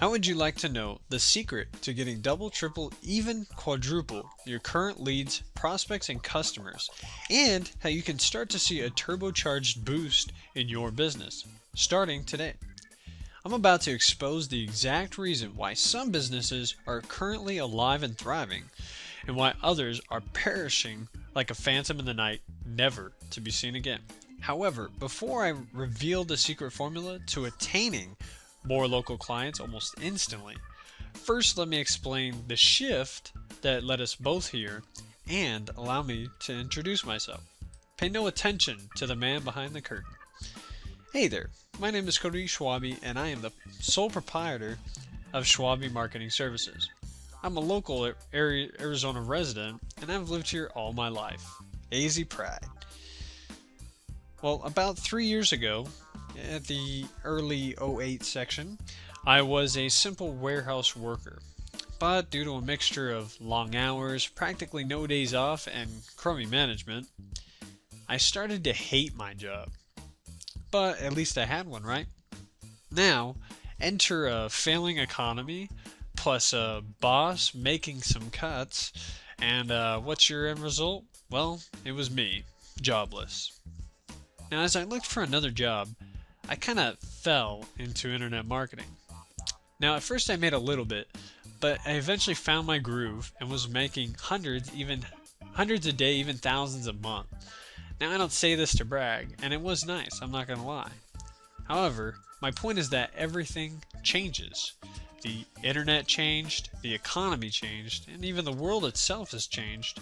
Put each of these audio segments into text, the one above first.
How would you like to know the secret to getting double, triple, even quadruple your current leads, prospects, and customers, and how you can start to see a turbocharged boost in your business starting today? I'm about to expose the exact reason why some businesses are currently alive and thriving, and why others are perishing like a phantom in the night, never to be seen again. However, before I reveal the secret formula to attaining more local clients almost instantly, first let me explain the shift that led us both here and allow me to introduce myself. Pay no attention to the man behind the curtain. Hey there, my name is Cody Schwabe and I am the sole proprietor of Schwabe Marketing Services. I'm a local Arizona resident and I've lived here all my life. Easy pride. Well, about 3 years ago, at the early '08 section, I was a simple warehouse worker. But due to a mixture of long hours, practically no days off, and crummy management, I started to hate my job. But at least I had one, right? Now, enter a failing economy, plus a boss making some cuts, and what's your end result? Well, it was me, jobless. Now, as I looked for another job, I kind of fell into internet marketing. Now, at first I made a little bit, but I eventually found my groove and was making hundreds a day, even thousands a month. Now, I don't say this to brag, and it was nice, I'm not going to lie. However, my point is that everything changes. The internet changed, the economy changed, and even the world itself has changed.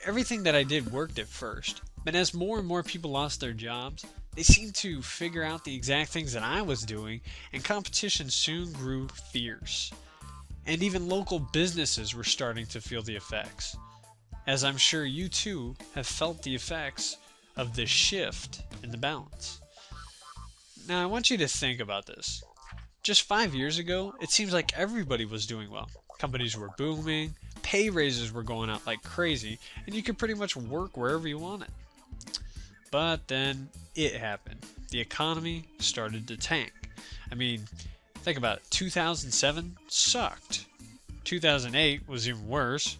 Everything that I did worked at first, but as more and more people lost their jobs, they seemed to figure out the exact things that I was doing, and competition soon grew fierce. And even local businesses were starting to feel the effects, as I'm sure you too have felt the effects of this shift in the balance. Now I want you to think about this. Just 5 years ago, it seems like everybody was doing well. Companies were booming, pay raises were going out like crazy, and you could pretty much work wherever you wanted. But then it happened. The economy started to tank. I mean, think about it. 2007 sucked. 2008 was even worse.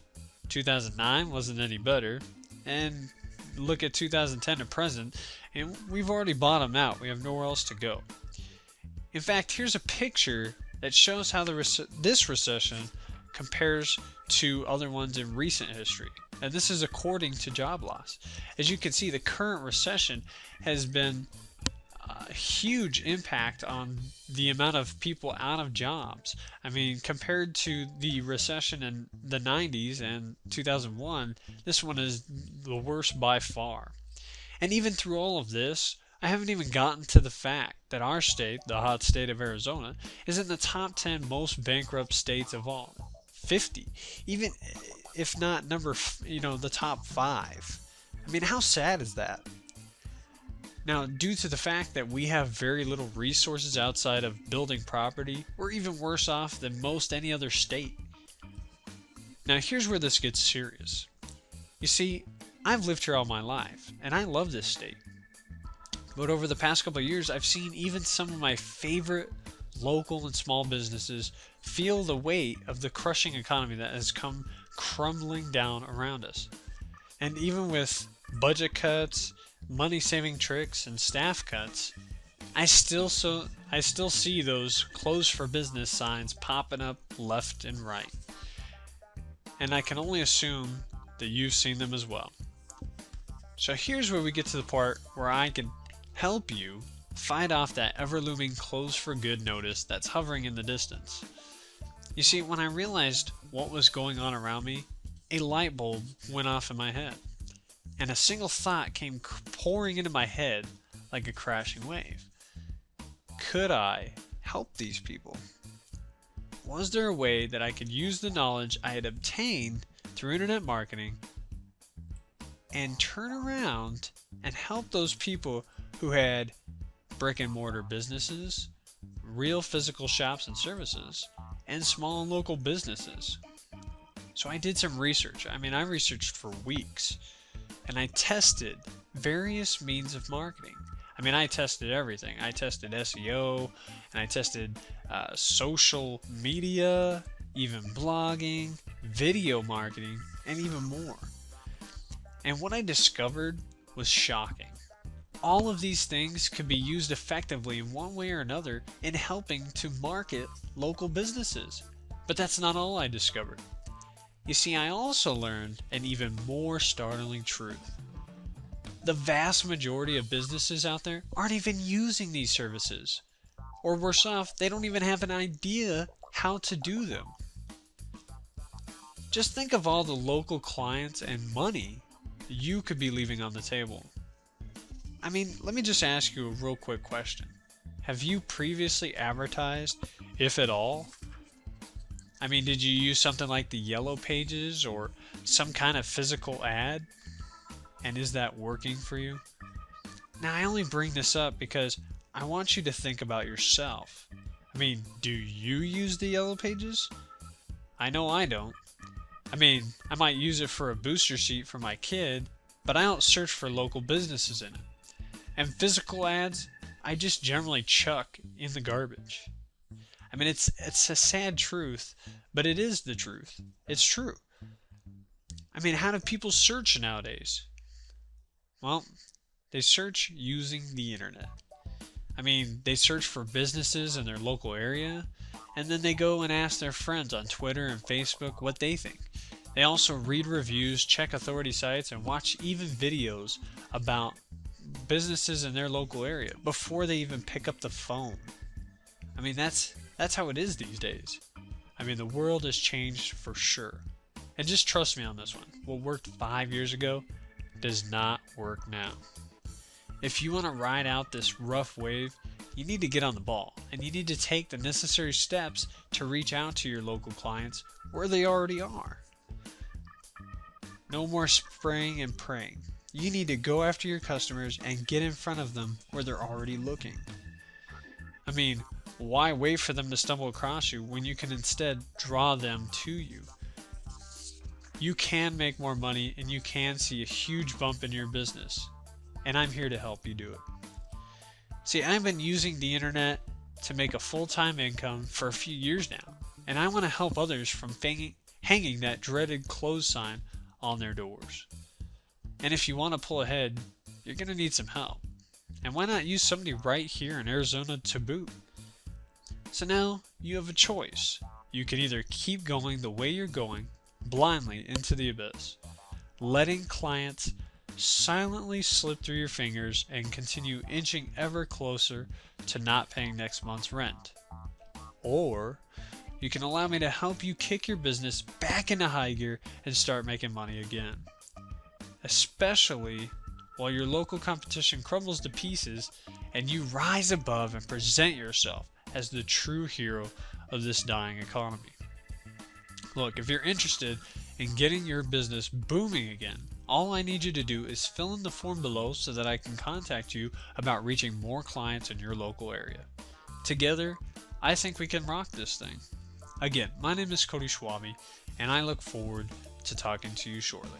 2009 wasn't any better. And look at 2010 to present, and we've already bottomed out. We have nowhere else to go. In fact, here's a picture that shows how this recession compares to other ones in recent history. And this is according to job loss. As you can see, the current recession has been a huge impact on the amount of people out of jobs. I mean, compared to the recession in the 90s and 2001, this one is the worst by far. And even through all of this, I haven't even gotten to the fact that our state, the hot state of Arizona, is in the top 10 most bankrupt states of all. 50, even if not the top 5. I mean, how sad is that? Now, due to the fact that we have very little resources outside of building property, we're even worse off than most any other state. Now, here's where this gets serious. You see, I've lived here all my life, and I love this state. But over the past couple of years, I've seen even some of my favorite local and small businesses feel the weight of the crushing economy that has come crumbling down around us. And even with budget cuts, money-saving tricks, and staff cuts, I still see those closed for business signs popping up left and right. And I can only assume that you've seen them as well. So here's where we get to the part where I can help you fight off that ever-looming closed for good notice that's hovering in the distance. You see, when I realized what was going on around me, a light bulb went off in my head, and a single thought came pouring into my head like a crashing wave. Could I help these people? Was there a way that I could use the knowledge I had obtained through internet marketing and turn around and help those people who had brick and mortar businesses, real physical shops and services, and small and local businesses? So I did some research. I researched for weeks, and I tested various means of marketing. I mean, I tested everything. I tested SEO, and I tested social media, even blogging, video marketing, and even more. And what I discovered was shocking. All of these things could be used effectively in one way or another in helping to market local businesses. But that's not all I discovered. You see, I also learned an even more startling truth. The vast majority of businesses out there aren't even using these services. Or worse off, they don't even have an idea how to do them. Just think of all the local clients and money you could be leaving on the table. I mean, let me just ask you a real quick question. Have you previously advertised, if at all? I mean, did you use something like the Yellow Pages or some kind of physical ad? And is that working for you? Now, I only bring this up because I want you to think about yourself. I mean, do you use the Yellow Pages? I know I don't. I mean, I might use it for a booster seat for my kid, but I don't search for local businesses in it. And physical ads, I just generally chuck in the garbage. I mean, it's a sad truth, but it is the truth. It's true. I mean, how do people search nowadays? Well, they search using the internet. I mean, they search for businesses in their local area, and then they go and ask their friends on Twitter and Facebook what they think. They also read reviews, check authority sites, and watch even videos about businesses in their local area before they even pick up the phone. I mean, that's how it is these days. I mean, the world has changed for sure. And just trust me on this one. What worked 5 years ago does not work now. If you want to ride out this rough wave, you need to get on the ball, and you need to take the necessary steps to reach out to your local clients where they already are. No more spraying and praying. You need to go after your customers and get in front of them where they're already looking. I mean, why wait for them to stumble across you when you can instead draw them to you? You can make more money and you can see a huge bump in your business. And I'm here to help you do it. See, I've been using the internet to make a full-time income for a few years now. And I want to help others from hanging that dreaded close sign on their doors. And if you want to pull ahead, you're going to need some help. And why not use somebody right here in Arizona to boot? So now you have a choice. You can either keep going the way you're going, blindly into the abyss, letting clients silently slip through your fingers and continue inching ever closer to not paying next month's rent. Or you can allow me to help you kick your business back into high gear and start making money again. Especially while your local competition crumbles to pieces and you rise above and present yourself as the true hero of this dying economy. Look, if you're interested in getting your business booming again, all I need you to do is fill in the form below so that I can contact you about reaching more clients in your local area. Together, I think we can rock this thing. Again, my name is Cody Schwabe, and I look forward to talking to you shortly.